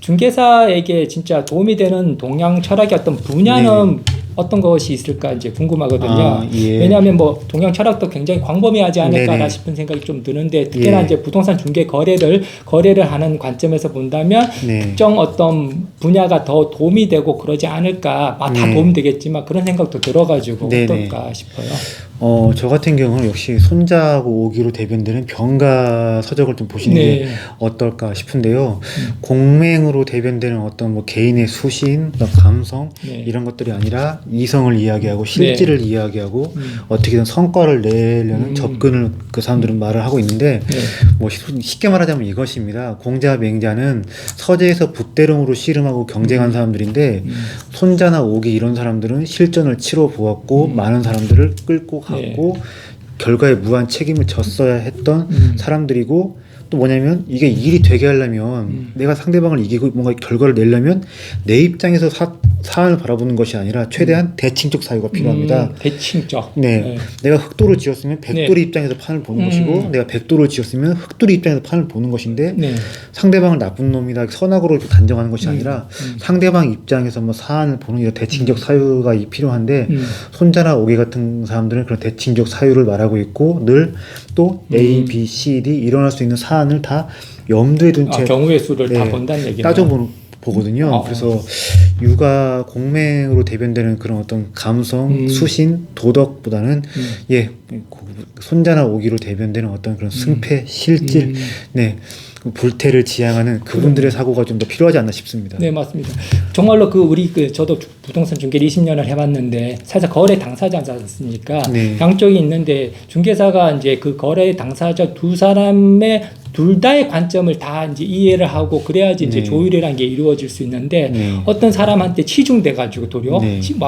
중개사에게 진짜 도움이 되는 동양 철학의 어떤 분야는 어떤 것이 있을까 이제 궁금하거든요. 왜냐하면 뭐 동양 철학도 굉장히 광범위하지 않을까라 싶은 생각이 좀 드는데 특히나 이제 부동산 중개 거래를 하는 관점에서 본다면 특정 어떤 분야가 더 도움이 되고 그러지 않을까. 다 도움 되겠지만 그런 생각도 들어가지고 어떨까 싶어요. 저 같은 경우는 역시 손자하고 오기로 대변되는 병가 서적을 좀 보시는 게 어떨까 싶은데요. 공맹으로 대변되는 어떤 뭐 개인의 수신, 감성 이런 것들이 아니라 이성을 이야기하고 실질을 이야기하고 어떻게든 성과를 내려는 접근을 그 사람들은 말을 하고 있는데 뭐 쉽게 말하자면 이것입니다. 공자, 맹자는 서재에서 붓대름으로 씨름하고 경쟁한 사람들인데 손자나 오기 이런 사람들은 실전을 치러 보았고 많은 사람들을 끌고 갖고 결과에 무한 책임을 졌어야 했던 사람들이고 또 뭐냐면 이게 일이 되게 하려면 내가 상대방을 이기고 뭔가 결과를 내려면 내 입장에서 사안을 바라보는 것이 아니라 최대한 대칭적 사유가 필요합니다. 대칭적. 내가 흑도를 지었으면 백도의 입장에서 판을 보는 것이고 내가 백도를 지었으면 흑도의 입장에서 판을 보는 것인데 상대방을 나쁜 놈이다 선악으로 단정하는 것이 아니라 상대방 입장에서 뭐 사안을 보는 이런 대칭적 사유가 필요한데 손자나 오기 같은 사람들은 그런 대칭적 사유를 말하고 있고 늘 또 A, B, C, D 일어날 수 있는 사안을 다 염두에 둔 채 경우의 수를 다 본다는 얘기네요. 보거든요. 그래서 육아 공맹으로 대변되는 그런 어떤 감성, 수신, 도덕보다는 손자나 오기로 대변되는 어떤 그런 승패, 실질, 불태를 지향하는 그분들의 사고가 좀 더 필요하지 않나 싶습니다. 네, 맞습니다. 정말로 저도 부동산 중개를 20년을 해봤는데 살짝 거래 당사자지 않습니까? 양쪽이 있는데 중개사가 이제 그 거래 당사자 두 사람의 둘 다의 관점을 다 이제 이해를 하고 그래야지 이제 조율이라는 게 이루어질 수 있는데 어떤 사람한테 치중돼 가지고 도리어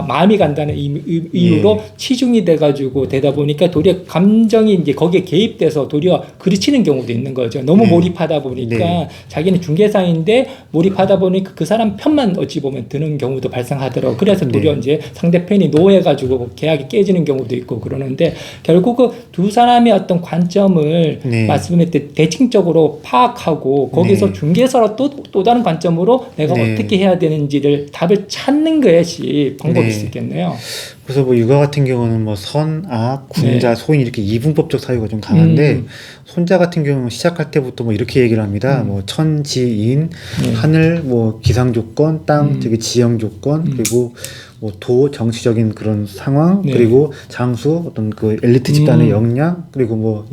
마음이 간다는 이유로 치중이 돼 가지고 되다 보니까 도리어 감정이 이제 거기에 개입돼서 도리어 그르치는 경우도 있는 거죠. 너무 몰입하다 보니까 자기는 중개사인데 몰입하다 보니까 그 사람 편만 어찌 보면 드는 경우도 발생하더라고. 그래서 도리어 이제 상대편이 노해 가지고 계약이 깨지는 경우도 있고 그러는데 결국 그 두 사람의 어떤 관점을 말씀했듯 대칭적으로 파악하고 거기서 중개사로 또 다른 관점으로 내가 어떻게 해야 되는지를 답을 찾는 것이 방법일 수 있겠네요. 그래서 뭐 육아 같은 경우는 뭐 선, 악, 군자, 소인 이렇게 이분법적 사유가 좀 강한데 손자 같은 경우는 시작할 때부터 뭐 이렇게 얘기를 합니다. 뭐 천지인, 하늘, 뭐 기상 조건, 땅, 저기 지형 조건, 그리고 뭐 도 정치적인 그런 상황, 그리고 장수, 어떤 그 엘리트 집단의 역량, 그리고 뭐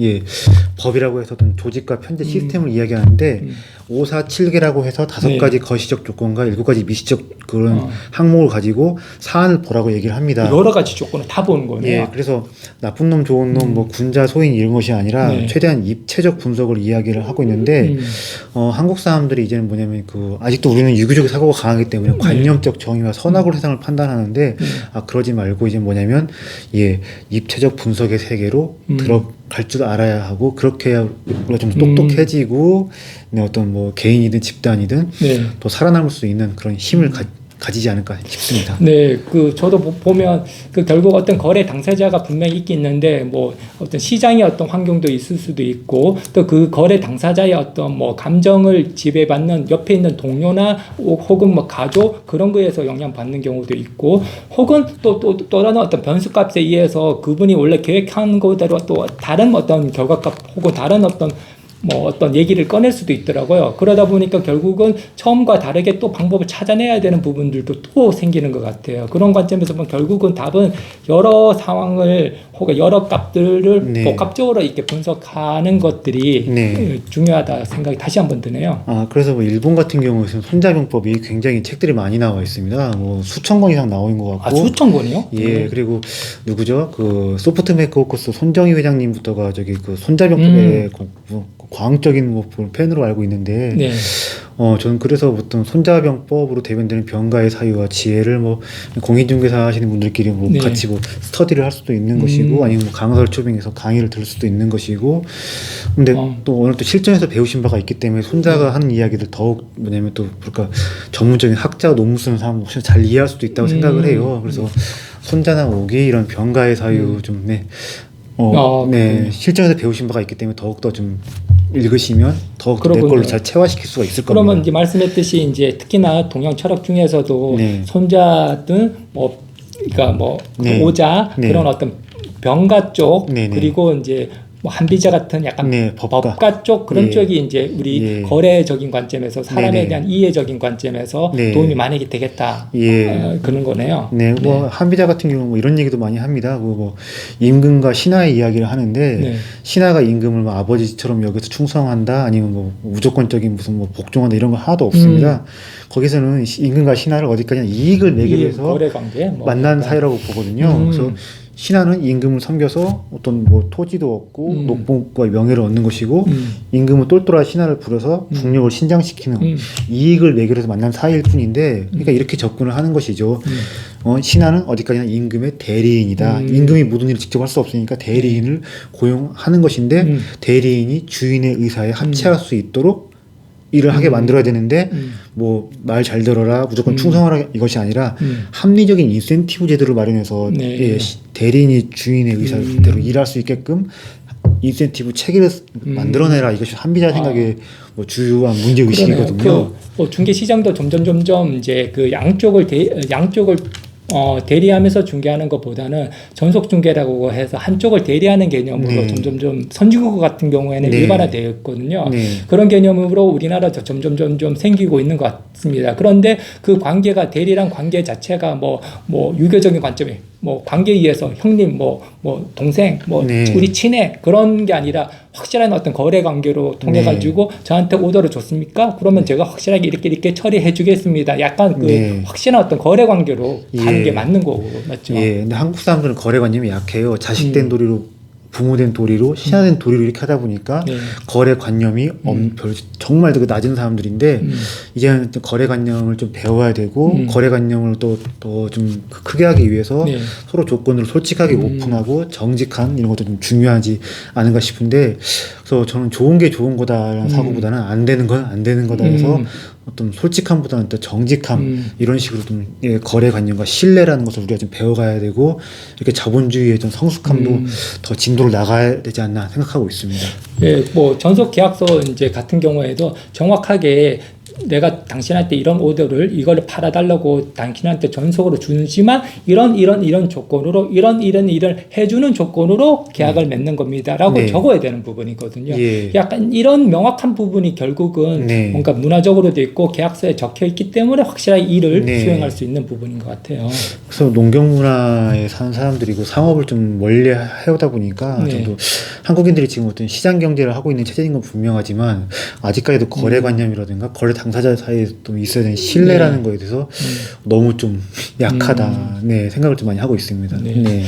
법이라고 해서 어떤 조직과 편제 시스템을 이야기하는데 5, 4, 7개라고 해서 5가지 거시적 조건과 7가지 미시적 그런 항목을 가지고 사안을 보라고 얘기를 합니다. 여러 가지 조건을 다 보는 거네요. 그래서 나쁜 놈, 좋은 놈, 뭐 군자, 소인 이런 것이 아니라 최대한 입체적 분석을 이야기를 하고 있는데 한국 사람들이 이제는 뭐냐면 아직도 우리는 유교적 사고가 강하기 때문에 관념적 정의와 선악을 세상을 판단하는데 그러지 말고 이제 뭐냐면 입체적 분석의 세계로 들어갈 줄 알아야 하고 그렇게 해야 우리가 좀 똑똑해지고 어떤 뭐 개인이든 집단이든 또 살아남을 수 있는 그런 힘을 가지지 않을까 싶습니다. 저도 보면 결국 어떤 거래 당사자가 분명히 있겠는데 뭐 어떤 시장의 어떤 환경도 있을 수도 있고 또 그 거래 당사자의 어떤 뭐 감정을 지배받는 옆에 있는 동료나 혹은 뭐 가족 그런 거에서 영향받는 경우도 있고 혹은 또 다른 어떤 변수값에 의해서 그분이 원래 계획한 거대로 또 다른 어떤 결과값 혹은 다른 어떤 얘기를 꺼낼 수도 있더라고요. 그러다 보니까 결국은 처음과 다르게 또 방법을 찾아내야 되는 부분들도 또 생기는 것 같아요. 그런 관점에서 보면 결국은 답은 여러 상황을 혹은 여러 값들을 복합적으로 이렇게 분석하는 것들이 중요하다 생각이 다시 한번 드네요. 그래서 뭐 일본 같은 경우에는 손자병법이 굉장히 책들이 많이 나와 있습니다. 뭐 수천 권 이상 나온 것 같고. 수천 권이요? 그리고 누구죠? 그 소프트메이크 호커스 손정희 회장님부터가 저기 그 손자병법의 과학적인 팬으로 알고 있는데 저는 그래서 보통 손자병법으로 대변되는 병가의 사유와 지혜를 뭐 공인중개사 하시는 분들끼리 뭐 같이 뭐 스터디를 할 수도 있는 것이고 아니면 뭐 강사를 초빙해서 강의를 들을 수도 있는 것이고 근데 또 오늘 또 실전에서 배우신 바가 있기 때문에 손자가 하는 이야기를 더욱 뭐냐면 또 그러니까 전문적인 학자 논문 쓰는 사람 훨씬 잘 이해할 수도 있다고 생각을 해요. 그래서 손자나 오기 이런 병가의 사유 좀 실전에서 배우신 바가 있기 때문에 더욱더 좀 읽으시면 더 내 그러군요. 걸로 잘 체화시킬 수가 있을 겁니다. 그러면 이제 말씀했듯이 이제 특히나 동양 철학 중에서도 네. 손자든 뭐 그러니까 뭐 네. 오자 네. 그런 어떤 병가 쪽 네, 네. 그리고 이제 뭐 한비자 같은 약간 네, 법가. 쪽 그런 예. 쪽이 이제 우리 예. 거래적인 관점에서 사람에 네네. 대한 이해적인 관점에서 네. 도움이 많이 되겠다. 예. 그런 거네요. 네, 뭐 한비자 같은 경우 뭐 이런 얘기도 많이 합니다. 뭐 임금과 신하의 이야기를 하는데 네. 신하가 임금을 뭐 아버지처럼 여기서 충성한다, 아니면 뭐 무조건적인 무슨 뭐 복종한다 이런 거 하나도 없습니다. 거기서는 임금과 신하를 어디까지나 이익을 매개로 해서 거래 관계 뭐 만난 그러니까. 사이라고 보거든요. 그래서 신하는 임금을 섬겨서 어떤 뭐 토지도 얻고 녹봉과 명예를 얻는 것이고 임금은 똘똘한 신하를 부려서 국력을 신장시키는 이익을 매개로 해서 만난 사이일 뿐인데, 그러니까 이렇게 접근을 하는 것이죠. 신하는 어디까지나 임금의 대리인이다. 임금이 모든 일을 직접 할 수 없으니까 대리인을 고용하는 것인데 대리인이 주인의 의사에 합치할 수 있도록 일을 하게 만들어야 되는데 뭐 말 잘 들어라, 무조건 충성하라 이것이 아니라 합리적인 인센티브 제도를 마련해서 네. 예, 대리인이 주인의 의사대로 일할 수 있게끔 인센티브 체계를 만들어내라, 이것이 한비자 생각의 뭐 주요한 문제 의식이거든요. 뭐 중개 시장도 점점 이제 그 양쪽을 대리하면서 중개하는 것보다는 전속 중개라고 해서 한쪽을 대리하는 개념으로 네. 점점 선진국 같은 경우에는 네. 일반화되어 있거든요. 네. 그런 개념으로 우리나라도 점점 생기고 있는 것 같습니다. 그런데 그 관계가 대리랑 관계 자체가 뭐 유교적인 관점이 뭐 관계에 의해서 형님 뭐 동생 뭐 네. 우리 친해 그런 게 아니라 확실한 어떤 거래 관계로 통해 가지고 저한테 오더를 줬습니까? 그러면 제가 확실하게 이렇게 처리해 주겠습니다. 약간 그 네. 확실한 어떤 거래 관계로 가는 예. 게 맞는 거고 맞죠? 예, 근데 한국 사람들은 거래관념이 약해요. 자식된 도리로, 부모된 도리로, 신하된 도리로 이렇게 하다 보니까 네. 거래관념이 정말 그 낮은 사람들인데 이제는 거래관념을 좀 배워야 되고 거래관념을 또 좀 크게 하기 위해서 네. 서로 조건으로 솔직하게 오픈하고 정직한 이런 것도 좀 중요하지 않은가 싶은데, 그래서 저는 좋은 게 좋은 거다라는 사고보다는 안 되는 건 안 되는 거다 해서 어떤 솔직함보다는 또 정직함 이런 식으로 좀 예, 거래관념과 신뢰라는 것을 우리가 좀 배워가야 되고, 이렇게 자본주의의 좀 성숙함도 더 진도를 나가야 되지 않나 생각하고 있습니다. 예, 뭐 전속 계약서 이제 같은 경우에도 정확하게 내가 당신한테 이런 오더를 이거를 팔아달라고 당신한테 전속으로 주지만 이런 조건으로 이런 해주는 조건으로 계약을 맺는 겁니다라고 네. 적어야 되는 부분이거든요. 예. 약간 이런 명확한 부분이 결국은 네. 뭔가 문화적으로도 있고 계약서에 적혀 있기 때문에 확실하게 일을 네. 수행할 수 있는 부분인 것 같아요. 그래서 농경 문화에 사는 사람들이고 상업을 좀 멀리 해오다 보니까 네. 저도 한국인들이 지금 어떤 시장 경제를 하고 있는 체제인 건 분명하지만 아직까지도 거래관념이라든가 거래 당사자 사이에 또 있어야 되는 신뢰라는 거에 대해서 너무 좀 약하다 네, 생각을 좀 많이 하고 있습니다. 네. 네.